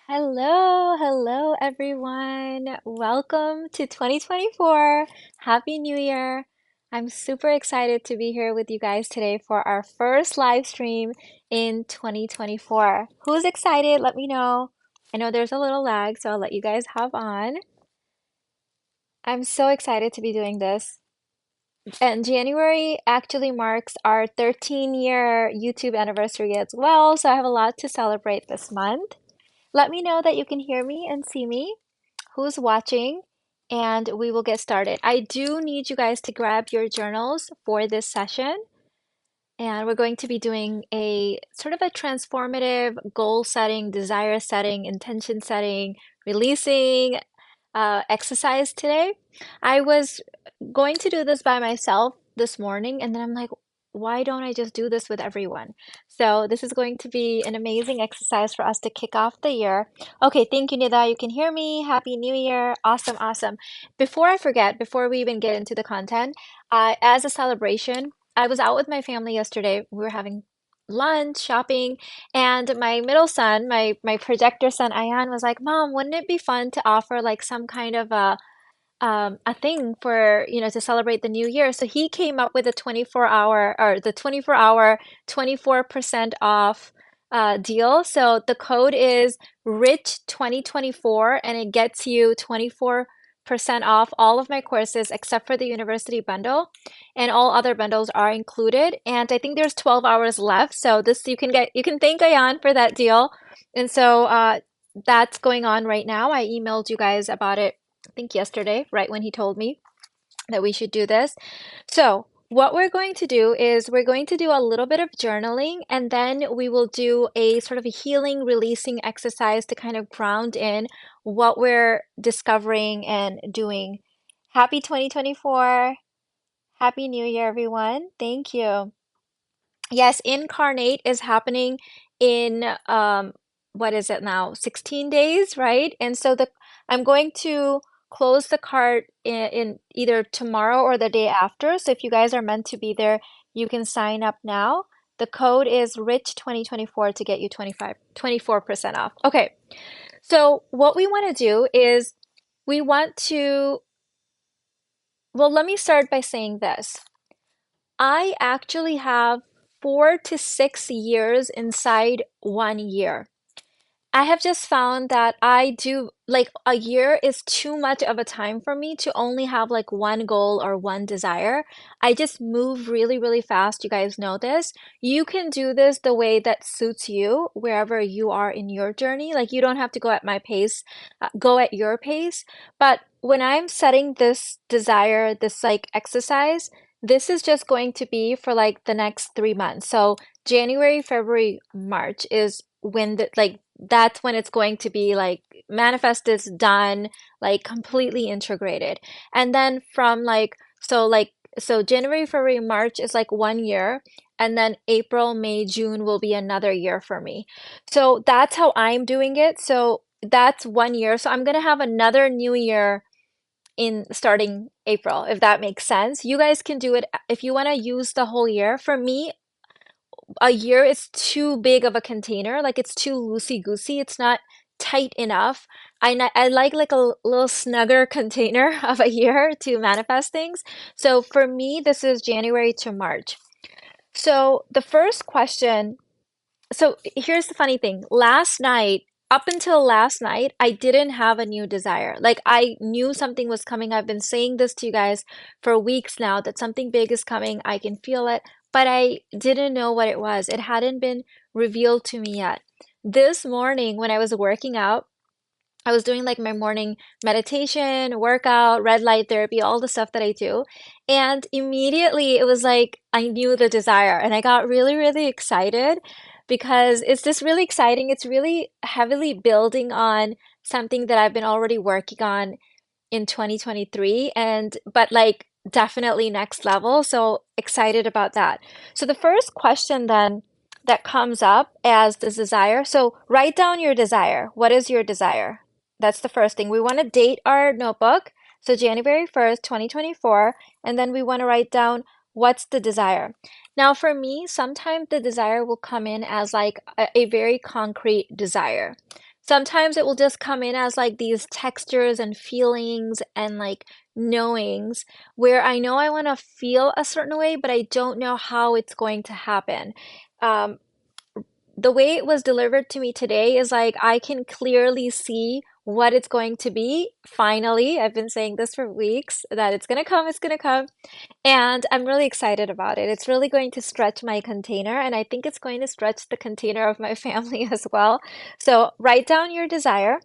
Hello everyone. Welcome to 2024. Happy New Year. I'm super excited to be here with you guys today for our first live stream in 2024. Who's excited? Let me know. I know there's a little lag, so I'll let you guys hop on. I'm so excited to be doing this. And January actually marks our 13-year YouTube anniversary as well, so I have a lot to celebrate this month. Let me know that you can hear me and see me, who's watching, and we will get started. I do need you guys to grab your journals for this session, and we're going to be doing a sort of a transformative goal setting, desire setting, intention setting, releasing exercise today. I was going to do this by myself this morning, and then I'm like, why don't I just do this with everyone? So this is going to be an amazing exercise for us to kick off the year. Okay, thank you, Nida. You can hear me. Happy New Year. Awesome, awesome. Before I forget, before we even get into the content, as a celebration, I was out with my family yesterday. We were having lunch, shopping, and my middle son, my projector son, Ayan, was like, "Mom, wouldn't it be fun to offer like some kind of a thing for, to celebrate the new year?" So he came up with a 24-hour or the 24-hour 24% off deal. So the code is rich 2024 and it gets you 24% off all of my courses except for the university bundle, and all other bundles are included. And I think there's 12 hours left. So this you can thank Ayan for that deal. And so that's going on right now. I emailed you guys about it, I think yesterday, right when he told me that we should do this. So what we're going to do is we're going to do a little bit of journaling, and then we will do a sort of a healing, releasing exercise to kind of ground in what we're discovering and doing. Happy 2024. Happy New Year, everyone. Thank you. Yes, Incarnate is happening in what is it now? 16 days, right? And so the I'm going to close the cart in either tomorrow or the day after. So if you guys are meant to be there, you can sign up now. The code is rich 2024 to get you 24% off. Okay. So what we want to do is we want to, well, let me start by saying this. I actually have 4 to 6 years inside 1 year. I have just found that I do like a year is too much of a time for me to only have like one goal or one desire. I just move really, really fast. You guys know this. You can do this the way that suits you wherever you are in your journey. Like you don't have to go at my pace, go at your pace. But when I'm setting this desire, this like exercise, this is just going to be for like the next 3 months. So January, February, March is when the like that's when it's going to be like manifested, done, like completely integrated. And then from so January, February, March is like 1 year, and then April, May, June will be another year for me. So that's how I'm doing it. So that's 1 year. So I'm gonna have another new year in starting April, if that makes sense. You guys can do it if you want to use the whole year. For me, a year is too big of a container. Like it's too loosey-goosey. It's not tight enough. I like a little snugger container of a year to manifest things. So for me, this is January to March. So the first question, so here's the funny thing. Up until last night, I didn't have a new desire. Like I knew something was coming. I've been saying this to you guys for weeks now that something big is coming. I can feel it, but I didn't know what it was. It hadn't been revealed to me yet. This morning, when I was working out, I was doing like my morning meditation, workout, red light therapy, all the stuff that I do. And immediately it was like I knew the desire and I got really, really excited because it's just really exciting. It's really heavily building on something that I've been already working on in 2023 and but like definitely next level. So excited about that. So the first question then that comes up as the desire. So write down your desire. What is your desire? That's the first thing. We want to date our notebook. So January 1st, 2024, and then we want to write down what's the desire. Now for me, sometimes the desire will come in as like a very concrete desire. Sometimes it will just come in as like these textures and feelings and like knowings where I know I want to feel a certain way, but I don't know how it's going to happen. Um, the way it was delivered to me today is like I can clearly see what it's going to be. Finally, I've been saying this for weeks that it's gonna come, it's gonna come. And I'm really excited about it. It's really going to stretch my container, and I think it's going to stretch the container of my family as well. So write down your desire.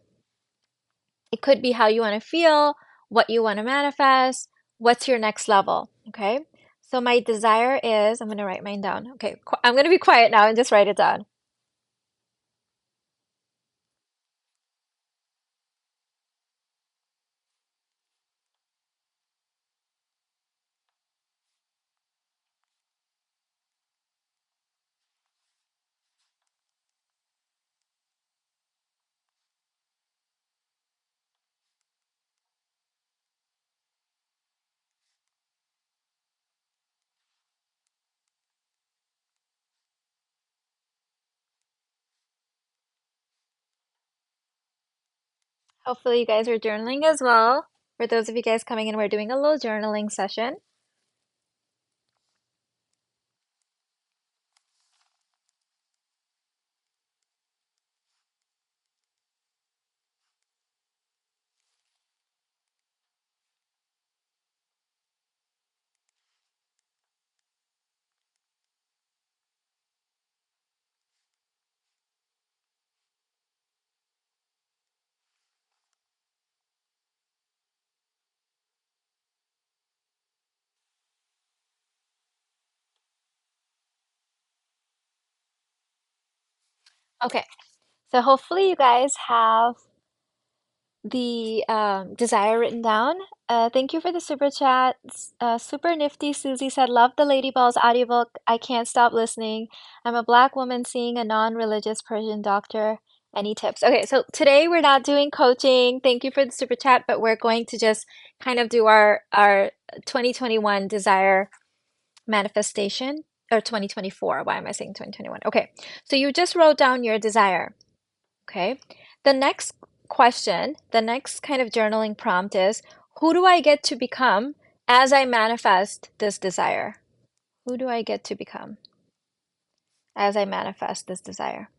It could be how you want to feel, what you want to manifest, what's your next level. Okay. So my desire is, I'm going to write mine down. Okay. I'm going to be quiet now and just write it down. Hopefully, you guys are journaling as well. For those of you guys coming in, we're doing a little journaling session. Okay. So hopefully, you guys have the desire written down. Thank you for the super chat. Super nifty Susie said, "Love the Lady Balls audiobook. I can't stop listening. I'm a black woman seeing a non-religious Persian doctor. Any tips?" Okay, so today we're not doing coaching. Thank you for the super chat, but we're going to just kind of do our 2021 desire manifestation or 2024. Why am I saying 2021? Okay, so you just wrote down your desire. Okay. The next question, the next kind of journaling prompt is, who do I get to become as I manifest this desire? Who do I get to become as I manifest this desire?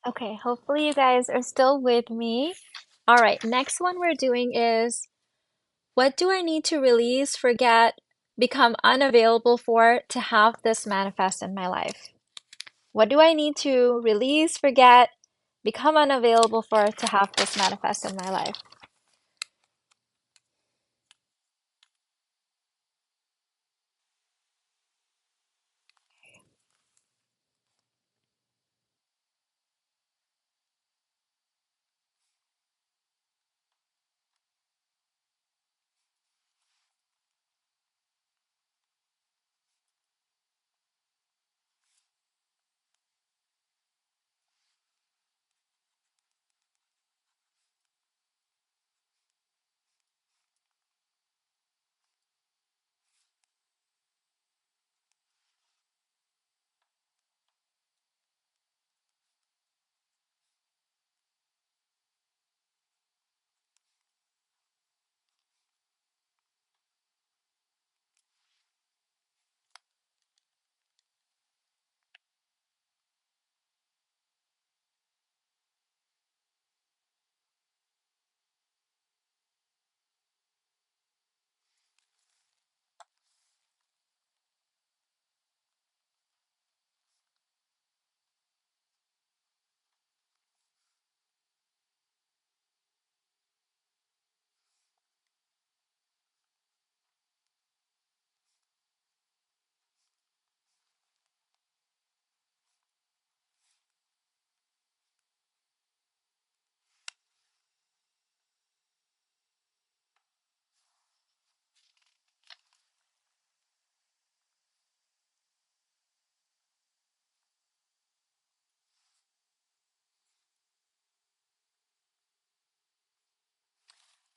Okay, hopefully you guys are still with me. All right, next one we're doing is, what do I need to release, forget, become unavailable for to have this manifest in my life? What do I need to release, forget, become unavailable for to have this manifest in my life?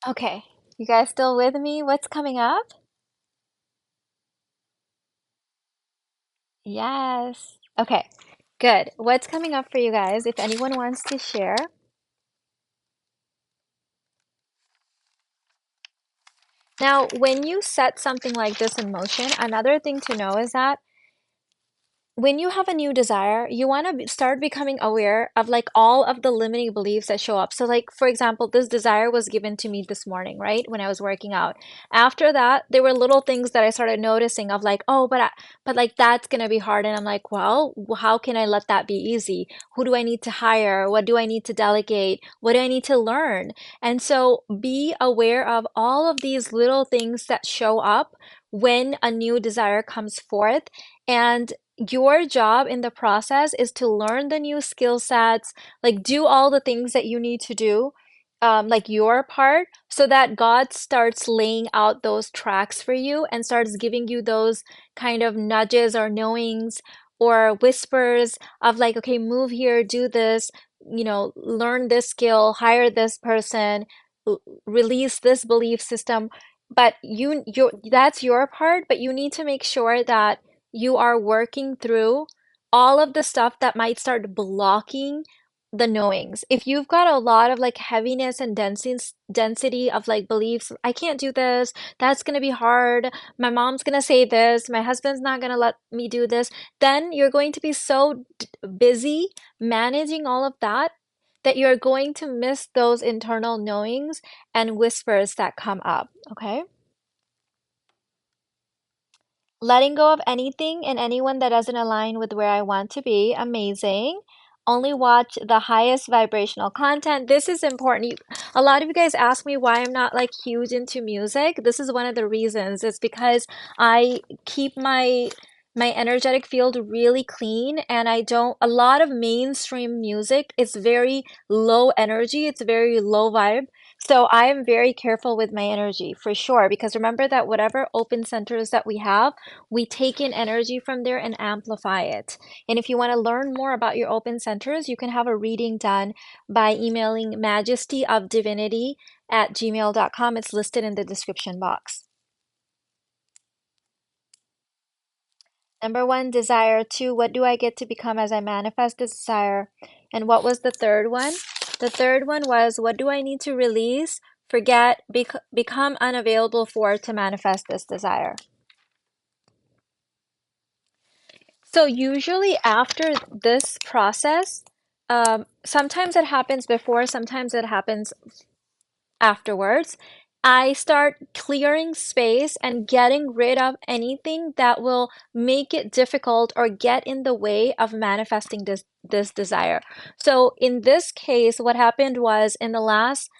Okay, you guys still with me? What's coming up? Yes. Okay, good. What's coming up for you guys? If anyone wants to share. Now, when you set something like this in motion, another thing to know is that when you have a new desire, you want to start becoming aware of like all of the limiting beliefs that show up. So, like, for example, this desire was given to me this morning, right? When I was working out. After that, there were little things that I started noticing of like, oh, but like that's gonna be hard. And I'm like, well, how can I let that be easy? Who do I need to hire? What do I need to delegate? What do I need to learn? And so be aware of all of these little things that show up when a new desire comes forth. And your job in the process is to learn the new skill sets, like do all the things that you need to do, like your part, so that God starts laying out those tracks for you and starts giving you those kind of nudges or knowings or whispers of like, okay, move here, do this, learn this skill, hire this person, release this belief system. But that's your part, but you need to make sure that you are working through all of the stuff that might start blocking the knowings. If you've got a lot of like heaviness and density of like beliefs, I can't do this, that's going to be hard, my mom's going to say this, my husband's not going to let me do this, then you're going to be so busy managing all of that that you're going to miss those internal knowings and whispers that come up, okay? Letting go of anything and anyone that doesn't align with where I want to be. Amazing. Only watch the highest vibrational content. This is important. A lot of you guys ask me why I'm not like huge into music. This is one of the reasons. It's because I keep my energetic field really clean, and I don't, a lot of mainstream music is very low energy. It's very low vibe. So I am very careful with my energy for sure, because remember that whatever open centers that we take in energy from there and amplify it. And if you want to learn more about your open centers, you can have a reading done by emailing majestyofdivinity@gmail.com. It's listed in the description box. Number one, desire. Two, what do I get to become as I manifest this desire? And what was the third one? The third one was, what do I need to release, forget, become unavailable for to manifest this desire? So usually after this process, sometimes it happens before, sometimes it happens afterwards. I start clearing space and getting rid of anything that will make it difficult or get in the way of manifesting this desire. So in this case, what happened was in the last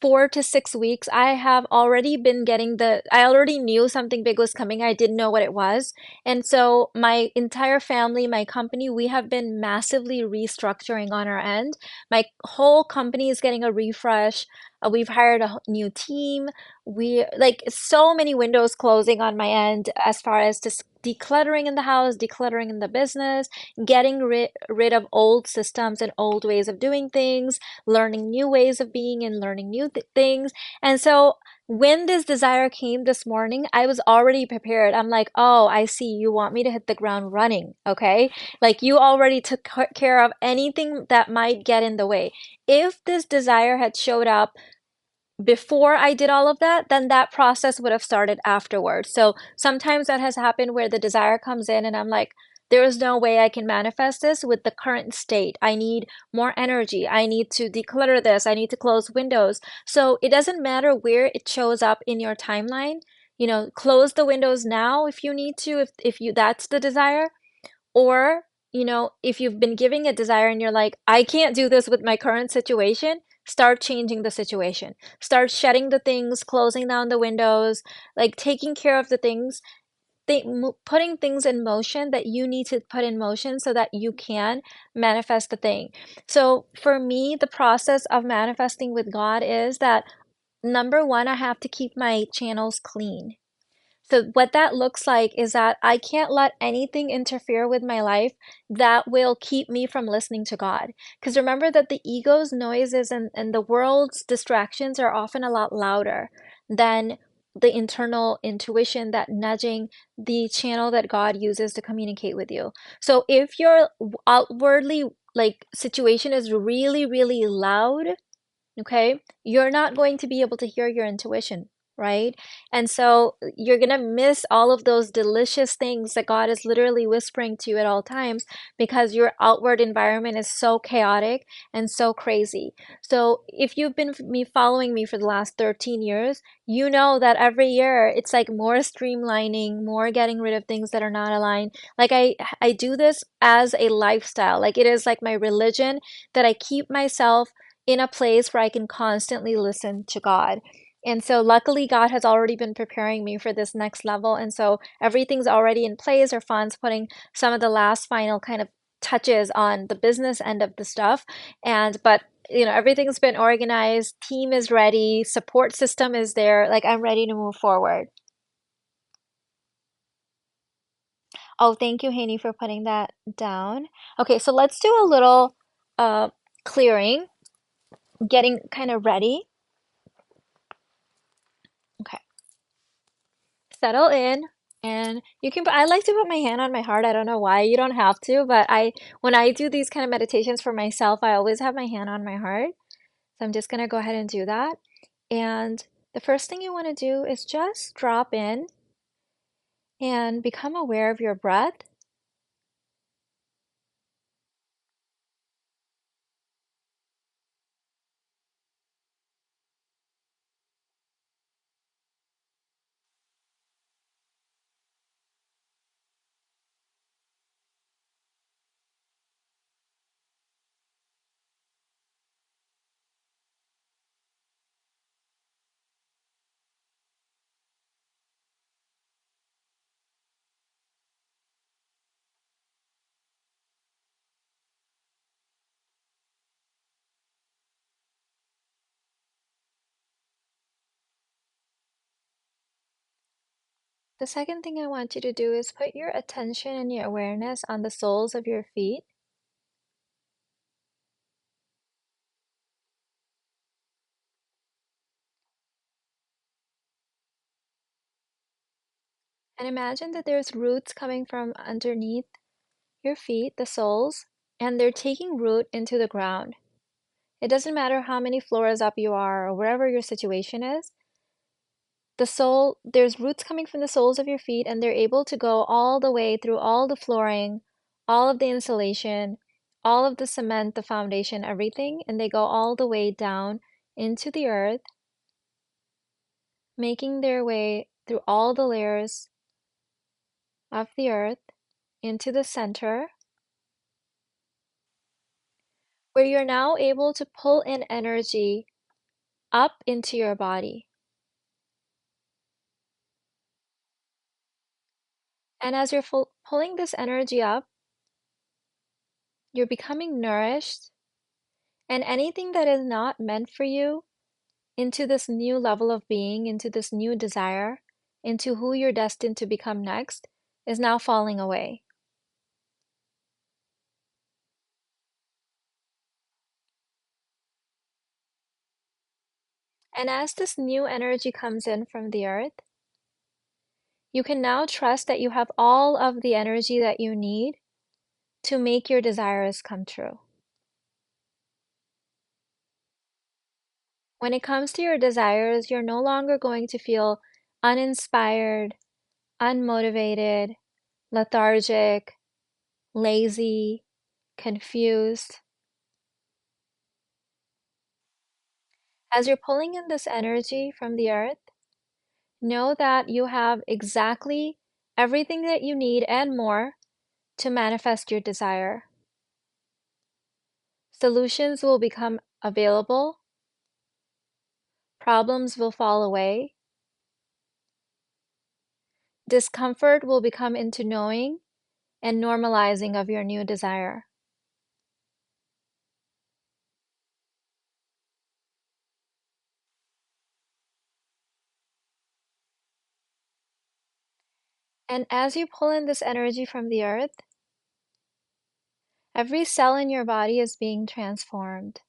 4 to 6 weeks, I have already been getting I already knew something big was coming. I didn't know what it was. And so my entire family, my company, we have been massively restructuring on our end. My whole company is getting a refresh. We've hired a new team. We like so many windows closing on my end as far as just decluttering in the house, decluttering in the business, getting rid of old systems and old ways of doing things, learning new ways of being and learning new things. And so when this desire came this morning, I was already prepared. I'm like, oh, I see. You want me to hit the ground running. Okay. Like you already took care of anything that might get in the way. If this desire had showed up before I did all of that, then that process would have started afterwards. So sometimes that has happened where the desire comes in and I'm like, there is no way I can manifest this with the current state. I need more energy. I need to declutter this. I need to close windows. So it doesn't matter where it shows up in your timeline. Close the windows now if you need to, if you that's the desire. Or, if you've been giving a desire and you're like, I can't do this with my current situation, start changing the situation. Start shedding the things, closing down the windows, like taking care of the things, putting things in motion that you need to put in motion so that you can manifest the thing. So for me, the process of manifesting with God is that number one, I have to keep my channels clean. So what that looks like is that I can't let anything interfere with my life that will keep me from listening to God. Because remember that the ego's noises and the world's distractions are often a lot louder than the internal intuition, that nudging, the channel that God uses to communicate with you. So if your outwardly like situation is really, really loud, okay, you're not going to be able to hear your intuition, right? And so you're going to miss all of those delicious things that God is literally whispering to you at all times because your outward environment is so chaotic and so crazy. So if you've been following me for the last 13 years, you know that every year it's like more streamlining, more getting rid of things that are not aligned. Like I do this as a lifestyle. Like it is like my religion that I keep myself in a place where I can constantly listen to God. And so luckily God has already been preparing me for this next level. And so everything's already in place. Our fund's putting some of the last final kind of touches on the business end of the stuff. But everything's been organized, team is ready, support system is there. Like I'm ready to move forward. Oh, thank you, Haney, for putting that down. Okay, so let's do a little clearing, getting kind of ready. Okay. Settle in, and you can I like to put my hand on my heart. I don't know why. You don't have to, but I when I do these kind of meditations for myself, I always have my hand on my heart. So I'm just gonna go ahead and do that. And the first thing you want to do is just drop in and become aware of your breath. The second thing I want you to do is put your attention and your awareness on the soles of your feet. And imagine that there's roots coming from underneath your feet, the soles, and they're taking root into the ground. It doesn't matter how many floors up you are or wherever your situation is. There's roots coming from the soles of your feet, and they're able to go all the way through all the flooring, all of the insulation, all of the cement, the foundation, everything, and they go all the way down into the earth, making their way through all the layers of the earth into the center, where you're now able to pull in energy up into your body. And as you're pulling this energy up, you're becoming nourished, and anything that is not meant for you into this new level of being, into this new desire, into who you're destined to become next, is now falling away. And as this new energy comes in from the earth, you can now trust that you have all of the energy that you need to make your desires come true. When it comes to your desires, you're no longer going to feel uninspired, unmotivated, lethargic, lazy, confused. As you're pulling in this energy from the earth, know that you have exactly everything that you need and more to manifest your desire. Solutions will become available, problems will fall away, discomfort will become into knowing and normalizing of your new desire. And as you pull in this energy from the earth, every cell in your body is being transformed.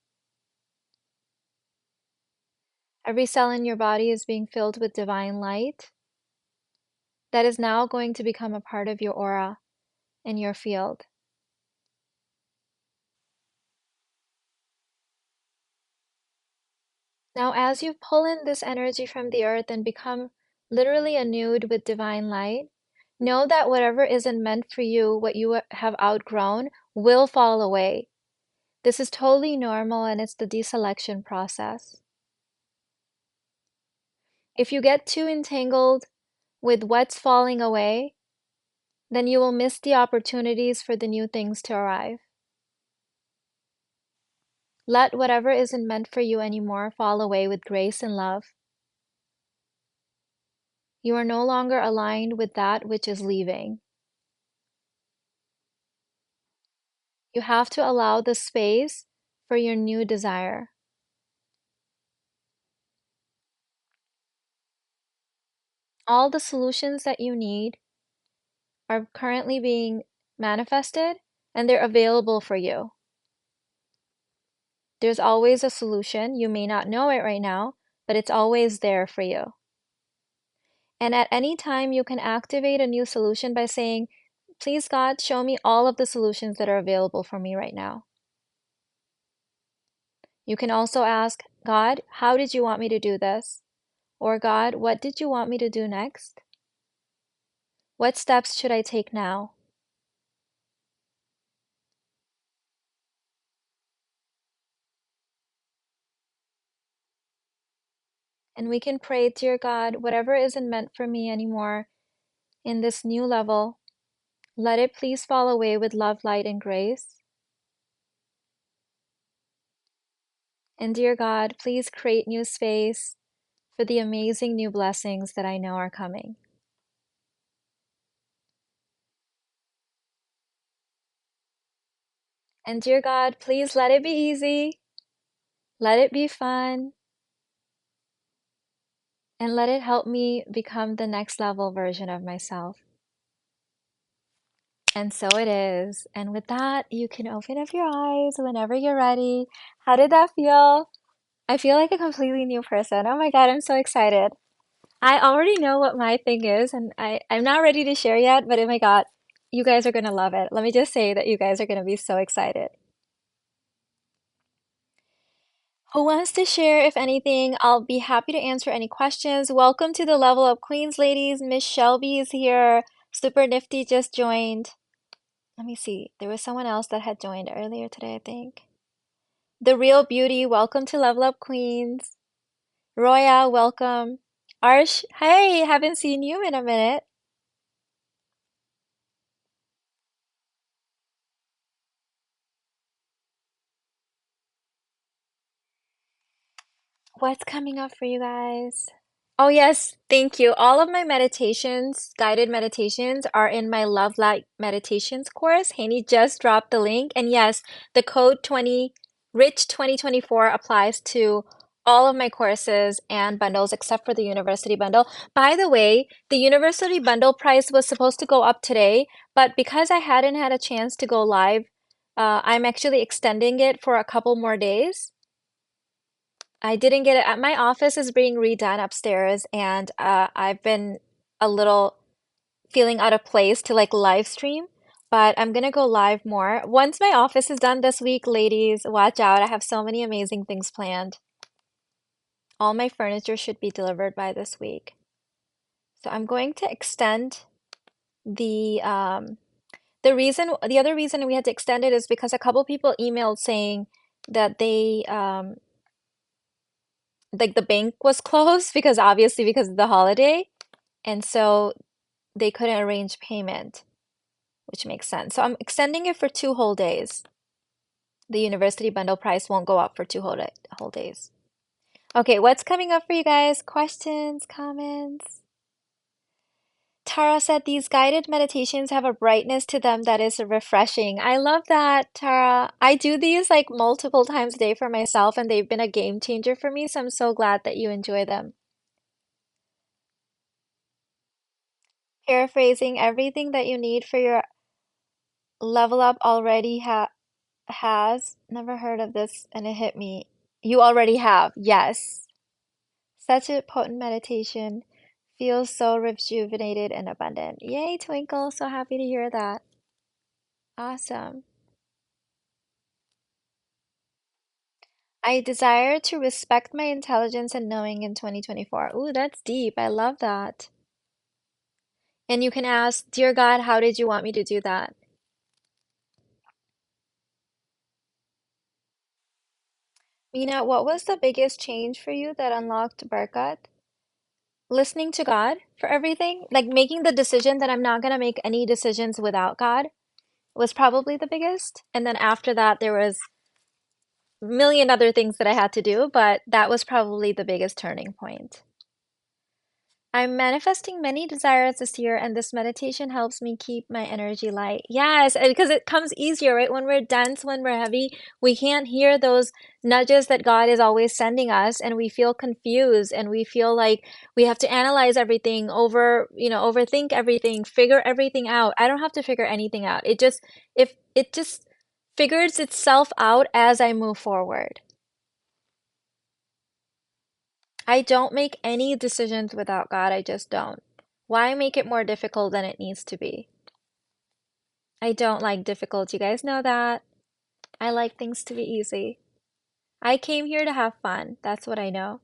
Every cell in your body is being filled with divine light that is now going to become a part of your aura and your field. Now, as you pull in this energy from the earth and become literally ennued with divine light, know that whatever isn't meant for you, what you have outgrown, will fall away. This is totally normal and it's the deselection process. If you get too entangled with what's falling away, then you will miss the opportunities for the new things to arrive. Let whatever isn't meant for you anymore fall away with grace and love. You are no longer aligned with that which is leaving. You have to allow the space for your new desire. All the solutions that you need are currently being manifested and they're available for you. There's always a solution. You may not know it right now, but it's always there for you. And at any time, you can activate a new solution by saying, please, God, show me all of the solutions that are available for me right now. You can also ask, God, how did you want me to do this? Or God, what did you want me to do next? What steps should I take now? And we can pray, dear God, whatever isn't meant for me anymore in this new level, let it please fall away with love, light, and grace. And dear God, please create new space for the amazing new blessings that I know are coming. And dear God, please let it be easy, let it be fun, and let it help me become the next level version of myself. And so it is. And with that, you can open up your eyes whenever you're ready. How did that feel? I feel like a completely new person. Oh my God, I'm so excited. I already know what my thing is, and I'm not ready to share yet, but oh my God, you guys are gonna love it. Let me just say that you guys are gonna be so excited. Who wants to share, if anything? I'll be happy to answer any questions. Welcome to the Level Up Queens, ladies. Miss Shelby is here. Super Nifty just joined. Let me see. There was someone else that had joined earlier today, I think. The Real Beauty, welcome to Level Up Queens. Roya, welcome. Arsh, hey, haven't seen you in a minute. What's coming up for you guys? Oh, yes, thank you. All of my meditations, guided meditations, are in my Love Light Meditations course. Haney just dropped the link. And yes, the code 20 Rich 2024 applies to all of my courses and bundles except for the university bundle. By the way, the university bundle price was supposed to go up today, but because I hadn't had a chance to go live, I'm actually extending it for a couple more days. I didn't get it. My office is being redone upstairs, and I've been a little feeling out of place to like live stream, but I'm gonna go live more. Once my office is done this week, ladies, watch out. I have so many amazing things planned. All my furniture should be delivered by this week. So I'm going to extend the the other reason we had to extend it is because a couple people emailed saying that they like the bank was closed because obviously because of the holiday. And so they couldn't arrange payment, which makes sense. So I'm extending it for 2 whole days. The university bundle price won't go up for whole days. Okay, what's coming up for you guys? Questions, comments? Tara said these guided meditations have a brightness to them that is refreshing. I love that, Tara. I do these like multiple times a day for myself, and they've been a game changer for me, so I'm so glad that you enjoy them. Paraphrasing, everything that you need for your level up already has. Never heard of this and it hit me. You already have. Yes. Such a potent meditation. Feels so rejuvenated and abundant. Yay, Twinkle. So happy to hear that. Awesome. I desire to respect my intelligence and knowing in 2024. Ooh, that's deep. I love that. And you can ask, Dear God, how did you want me to do that? Mina, what was the biggest change for you that unlocked Barkat? Listening to God for everything, like making the decision that I'm not going to make any decisions without God was probably the biggest. And then after that, there was a million other things that I had to do, but that was probably the biggest turning point. I'm manifesting many desires this year, and this meditation helps me keep my energy light. Yes, because it comes easier, right? When we're dense, when we're heavy, we can't hear those nudges that God is always sending us, and we feel confused, and we feel like we have to analyze everything, overthink everything, figure everything out. I don't have to figure anything out. If it just figures itself out as I move forward. I don't make any decisions without God. I just don't. Why make it more difficult than it needs to be? I don't like difficult. You guys know that. I like things to be easy. I came here to have fun. That's what I know.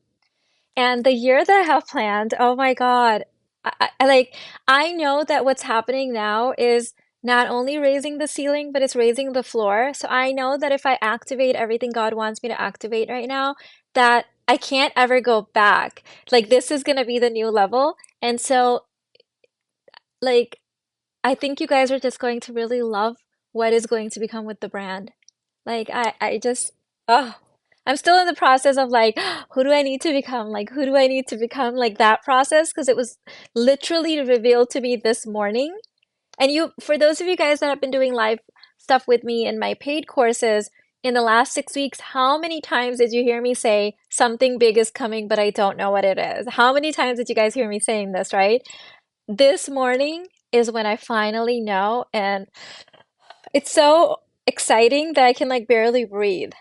And the year that I have planned, oh my God. I know that what's happening now is not only raising the ceiling, but it's raising the floor. So I know that if I activate everything God wants me to activate right now, that I can't ever go back. Like this is gonna be the new level. And so like I think you guys are just going to really love what is going to become with the brand. Like I just oh I'm still in the process of like who do I need to become? Like who do I need to become? Like that process because it was literally revealed to me this morning. And you for those of you guys that have been doing live stuff with me in my paid courses in the last 6 weeks, how many times did you hear me say something big is coming, but I don't know what it is? How many times did you guys hear me saying this, right? This morning is when I finally know, and it's so exciting that I can like barely breathe.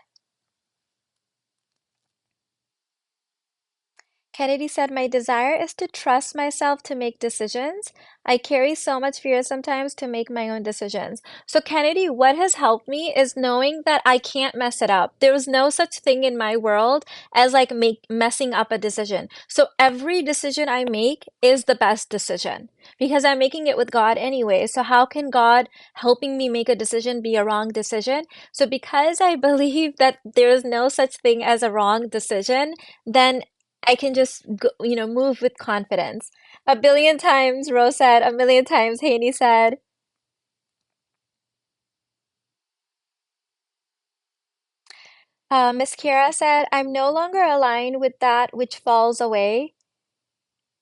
Kennedy said, My desire is to trust myself to make decisions. I carry so much fear sometimes to make my own decisions. So, Kennedy, what has helped me is knowing that I can't mess it up. There was no such thing in my world as like messing up a decision. So, every decision I make is the best decision because I'm making it with God anyway. So, how can God helping me make a decision be a wrong decision? So, because I believe that there is no such thing as a wrong decision, then I can just move with confidence. A billion times, Rose said. A million times, Haney said. Miss Kira said, I'm no longer aligned with that which falls away.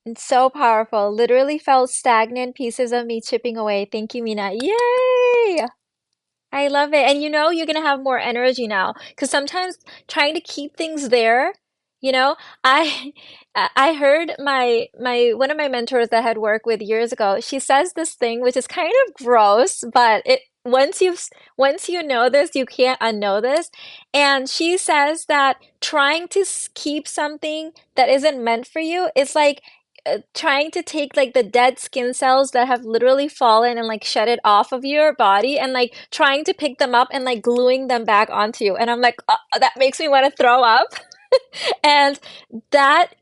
It's so powerful. Literally felt stagnant pieces of me chipping away. Thank you, Mina. Yay! I love it. And you're gonna have more energy now. Because sometimes trying to keep things there, you know, I I heard my one of my mentors that I had worked with years ago, she says this thing which is kind of gross, but it once you know this, you can't unknow this. And she says that trying to keep something that isn't meant for you is like trying to take like the dead skin cells that have literally fallen and like shed it off of your body and like trying to pick them up and like gluing them back onto you. And I'm like, that makes me want to throw up. And that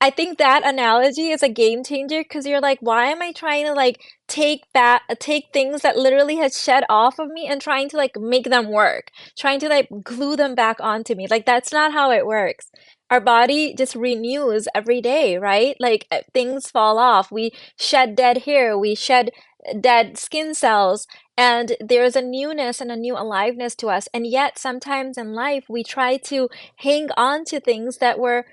I think that analogy is a game changer because you're like, why am I trying to like take things that literally has shed off of me and trying to like make them work, trying to like glue them back onto me? Like that's not how it works. Our body just renews every day, right? Like things fall off. We shed dead hair, we shed dead skin cells, and there's a newness and a new aliveness to us. And yet sometimes in life we try to hang on to things that we're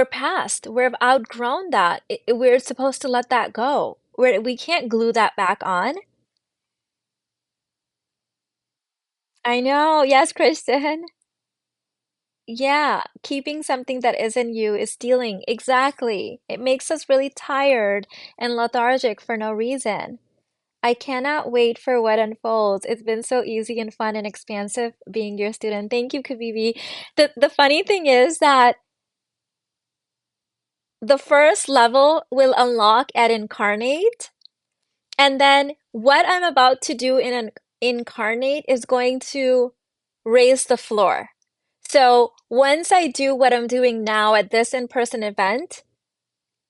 past. We've outgrown that. We're supposed to let that go. We can't glue that back on. I know. Yes, Kristen. Yeah, keeping something that isn't you is stealing. Exactly. It makes us really tired and lethargic for no reason. I cannot wait for what unfolds. It's been so easy and fun and expansive being your student. Thank you, Kabibi. The funny thing is that the first level will unlock at incarnate, and then what I'm about to do in an incarnate is going to raise the floor. So once I do what I'm doing now at this in-person event,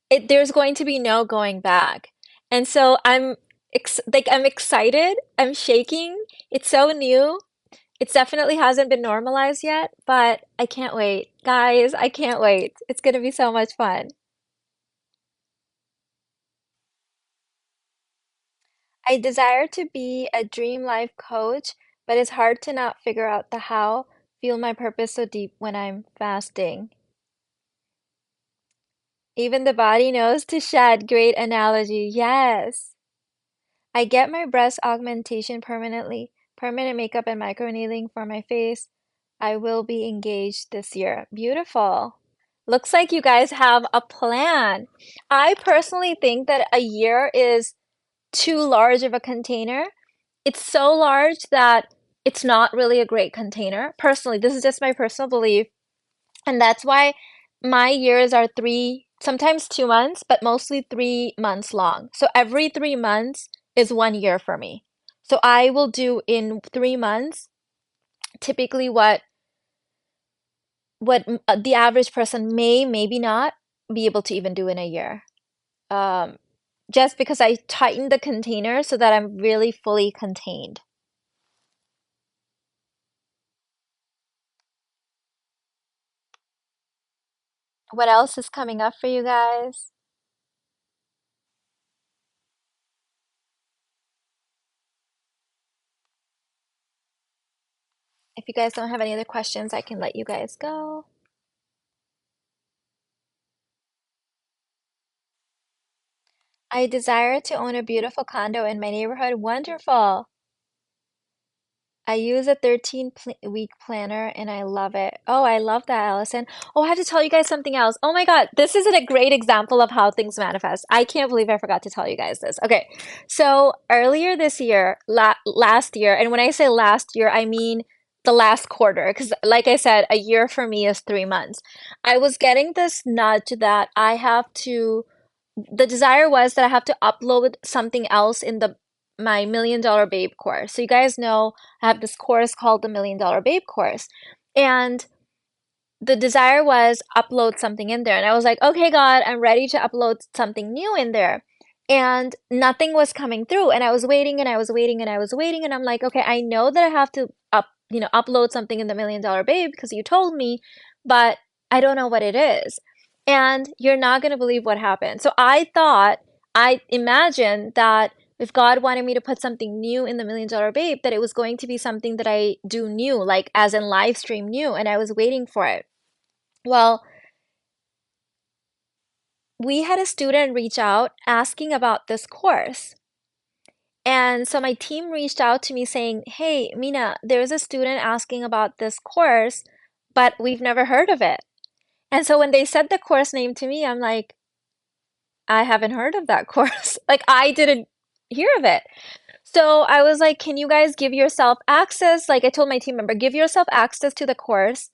there's going to be no going back. And so I'm excited, I'm shaking. It's so new. It definitely hasn't been normalized yet, but I can't wait. Guys, I can't wait. It's going to be so much fun. I desire to be a dream life coach, but it's hard to not figure out the how. Feel my purpose so deep when I'm fasting. Even the body knows to shed. Great analogy. Yes. I get my breast augmentation permanently, permanent makeup and microneedling for my face. I will be engaged this year. Beautiful. Looks like you guys have a plan. I personally think that a year is too large of a container. It's so large that it's not really a great container. Personally, this is just my personal belief. And that's why my years are three, sometimes 2 months, but mostly 3 months long. So every 3 months is 1 year for me. So I will do in 3 months typically what the average person maybe not be able to even do in a year. Um, just because I tighten the container so that I'm really fully contained. What else is coming up for you guys? If you guys don't have any other questions, I can let you guys go. I desire to own a beautiful condo in my neighborhood. Wonderful. I use a 13-week planner and I love it. Oh, I love that, Allison. Oh, I have to tell you guys something else. Oh my God, this is a great example of how things manifest. I can't believe I forgot to tell you guys this. Okay, so earlier this year, last year, and when I say last year, I mean the last quarter, because like I said, a year for me is 3 months. I was getting this nudge that I have to the desire was that I have to upload something else in the my Million Dollar Babe course. So you guys know I have this course called the Million Dollar Babe course. And the desire was upload something in there. And I was like, okay, God, I'm ready to upload something new in there. And nothing was coming through. And I was waiting and I was waiting and I was waiting. And I'm like, okay, I know that I have to upload something in the Million Dollar Babe because you told me, but I don't know what it is. And you're not going to believe what happened. So I imagined that if God wanted me to put something new in the Million Dollar Babe, that it was going to be something that I do new, like as in live stream new. And I was waiting for it. Well, we had a student reach out asking about this course. And so my team reached out to me saying, hey, Mina, there's a student asking about this course, but we've never heard of it. And so when they said the course name to me, I'm like, I haven't heard of that course. Like, I didn't hear of it. So I was like, can you guys give yourself access? Like I told my team member, give yourself access to the course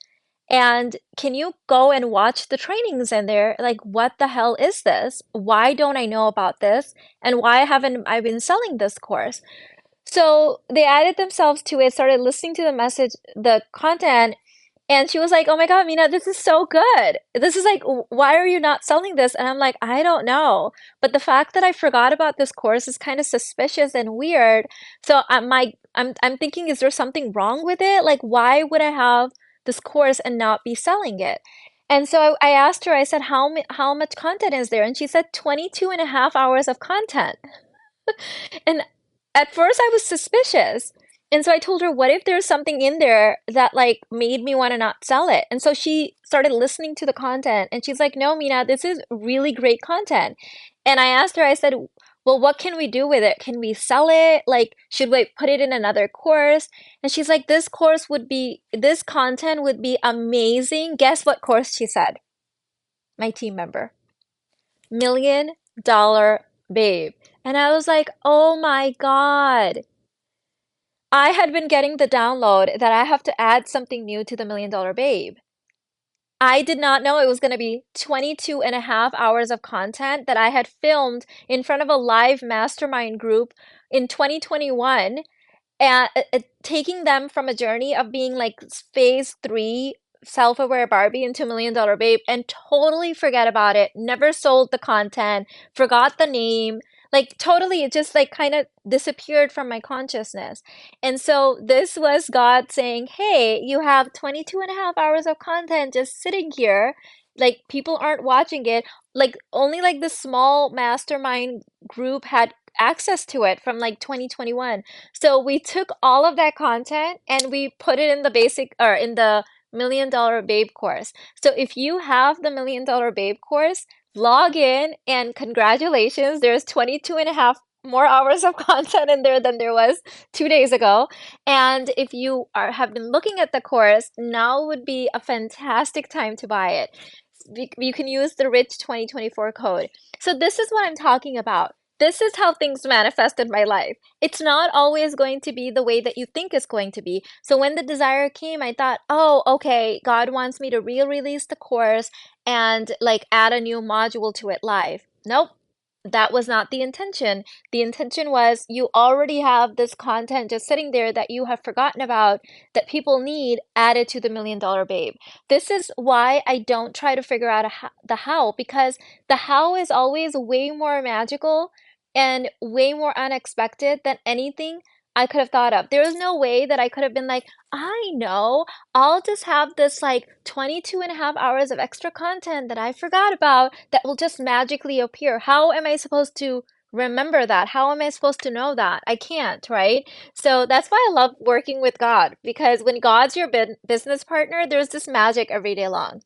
and can you go and watch the trainings in there? Like, what the hell is this? Why don't I know about this? And why haven't I been selling this course? So they added themselves to it, started listening to the message, the content, and she was like, "Oh my God, Mina, this is so good. This is like, why are you not selling this?" And I'm like, "I don't know." But the fact that I forgot about this course is kind of suspicious and weird. So I'm thinking, is there something wrong with it? Like, why would I have this course and not be selling it? And so I asked her, I said, how much content is there? And she said 22 and a half hours of content. And at first I was suspicious. And so I told her, what if there's something in there that like made me want to not sell it? And so she started listening to the content and she's like, no, Mina, this is really great content. And I asked her, I said, well, what can we do with it? Can we sell it? Like, should we put it in another course? And she's like, this content would be amazing. Guess what course she said? My team member. $1 million babe. And I was like, oh my God. I had been getting the download that I have to add something new to the $1 million babe. I did not know it was going to be 22 and a half hours of content that I had filmed in front of a live mastermind group in 2021 and taking them from a journey of being like phase three self-aware Barbie into $1 million babe and totally forget about it, never sold the content, forgot the name, like totally it just like kind of disappeared from my consciousness. And so this was God saying, hey, you have 22 and a half hours of content just sitting here, like people aren't watching it, like only like the small mastermind group had access to it from like 2021. So we took all of that content and we put it in the basic or in the $1 million babe course. So if you have the $1 million babe course, log in and congratulations, there's 22 and a half more hours of content in there than there was 2 days ago. And if you are have been looking at the course, now would be a fantastic time to buy it. You can use the rich 2024 code. So this is what I'm talking about. This is how things manifest in my life. It's not always going to be the way that you think it's going to be. So when the desire came, I thought, oh, okay, God wants me to re-release the course and like add a new module to it live. Nope. That was not the intention. The intention was you already have this content just sitting there that you have forgotten about that people need added to the $1 million babe. This is why I don't try to figure out the how, because the how is always way more magical and way more unexpected than anything I could have thought of. There was no way that I could have been like, I know, I'll just have this like 22 and a half hours of extra content that I forgot about that will just magically appear. How am I supposed to remember that? How am I supposed to know that? I can't, right? So that's why I love working with God, because when God's your business partner, there's this magic every day long.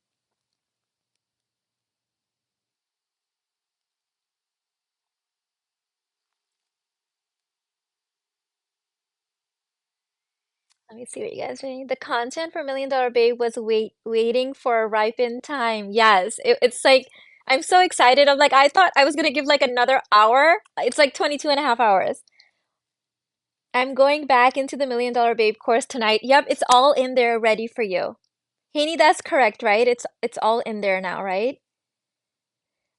Let me see what you guys are saying. The content for $1 Million Babe was waiting for a ripened time. Yes, it's like I'm so excited. I'm like I thought I was gonna give like another hour. It's like 22 and a half hours. I'm going back into the $1 Million Babe course tonight. Yep, it's all in there ready for you. Haney, that's correct, right? It's all in there now, right?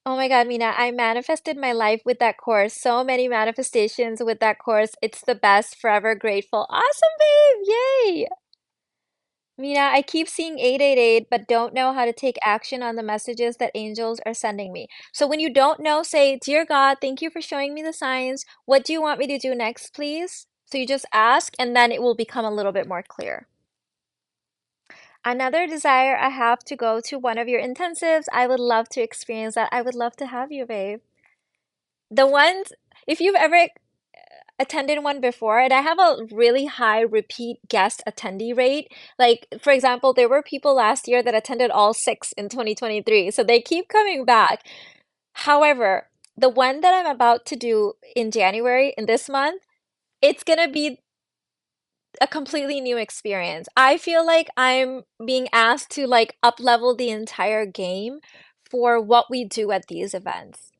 Oh my God, Mina, I manifested my life with that course. So many manifestations with that course. It's the best, forever grateful. Awesome, babe! Yay! Mina, I keep seeing 888, but don't know how to take action on the messages that angels are sending me. So when you don't know, say, Dear God, thank you for showing me the signs. What do you want me to do next, please? So you just ask, and then it will become a little bit more clear. Another desire I have to go to one of your intensives. I would love to experience that. I would love to have you, babe. The ones, if you've ever attended one before, and I have a really high repeat guest attendee rate. Like, for example, there were people last year that attended all six in 2023, so they keep coming back. However, the one that I'm about to do in January, in this month, it's gonna be a completely new experience. I feel like I'm being asked to like up level the entire game for what we do at these events.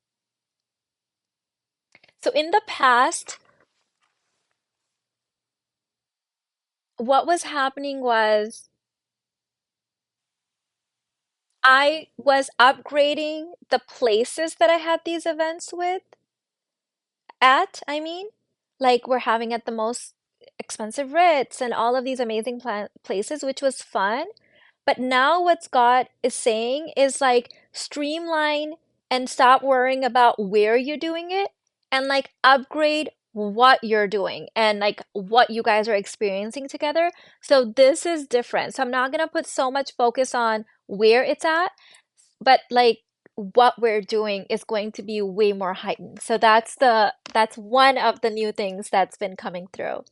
So in the past, what was happening was I was upgrading the places that I had these events I mean, like we're having at the most expensive Ritz and all of these amazing places, which was fun. But now what Scott is saying is like streamline and stop worrying about where you're doing it and like upgrade what you're doing and like what you guys are experiencing together. So this is different. So I'm not gonna put so much focus on where it's at, but like what we're doing is going to be way more heightened. So that's one of the new things that's been coming through.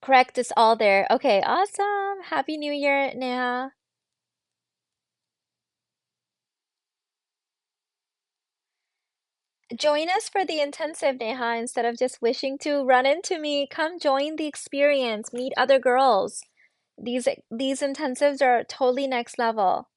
Correct, it's all there. Okay, awesome. Happy New Year, Neha. Join us for the intensive, Neha, instead of just wishing to run into me. Come join the experience, meet other girls. These intensives are totally next level.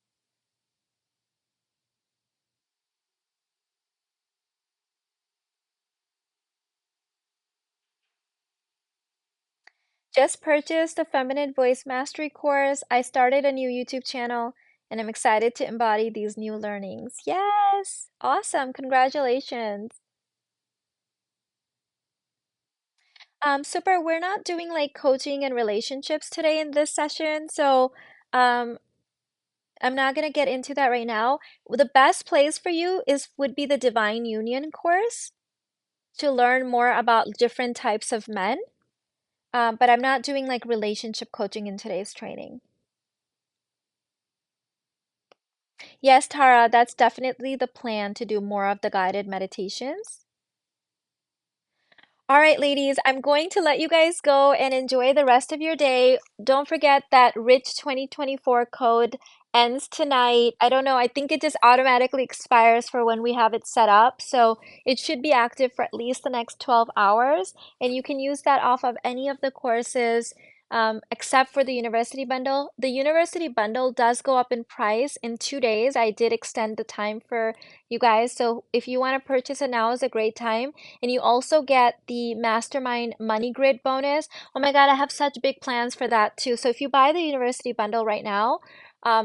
Just purchased the Feminine Voice Mastery course. I started a new YouTube channel and I'm excited to embody these new learnings. Yes! Awesome. Congratulations. Super, we're not doing like coaching and relationships today in this session, so um I'm not gonna get into that right now. The best place for you is would be the Divine Union course to learn more about different types of men. But I'm not doing like relationship coaching in today's training. Yes, Tara, that's definitely the plan to do more of the guided meditations. All right, ladies, I'm going to let you guys go and enjoy the rest of your day. Don't forget that Rich 2024 code ends tonight. I don't know, I think it just automatically expires for when we have it set up. So it should be active for at least the next 12 hours. And you can use that off of any of the courses except for the university bundle. The university bundle does go up in price in 2 days. I did extend the time for you guys. So if you want to purchase it now is a great time. And you also get the Mastermind Money Grid bonus. Oh my God, I have such big plans for that too. So if you buy the university bundle right now,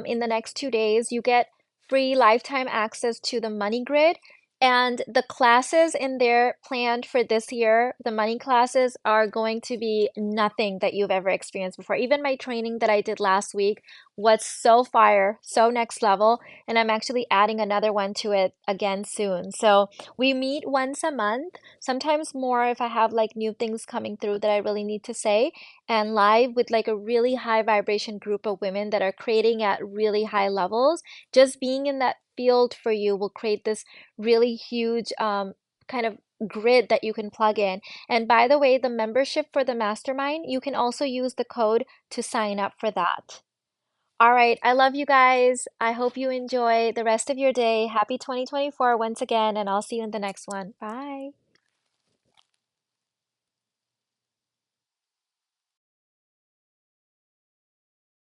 in the next 2 days, you get free lifetime access to the Money Grid. And the classes in there planned for this year, the money classes are going to be nothing that you've ever experienced before. Even my training that I did last week was so fire, so next level. And I'm actually adding another one to it again soon. So we meet once a month, sometimes more if I have like new things coming through that I really need to say, and live with like a really high vibration group of women that are creating at really high levels. Just being in that field for you will create this really huge kind of grid that you can plug in. And by the way, the membership for the mastermind, you can also use the code to sign up for that. All right, I love you guys. I hope you enjoy the rest of your day. Happy 2024 once again, and I'll see you in the next one. Bye.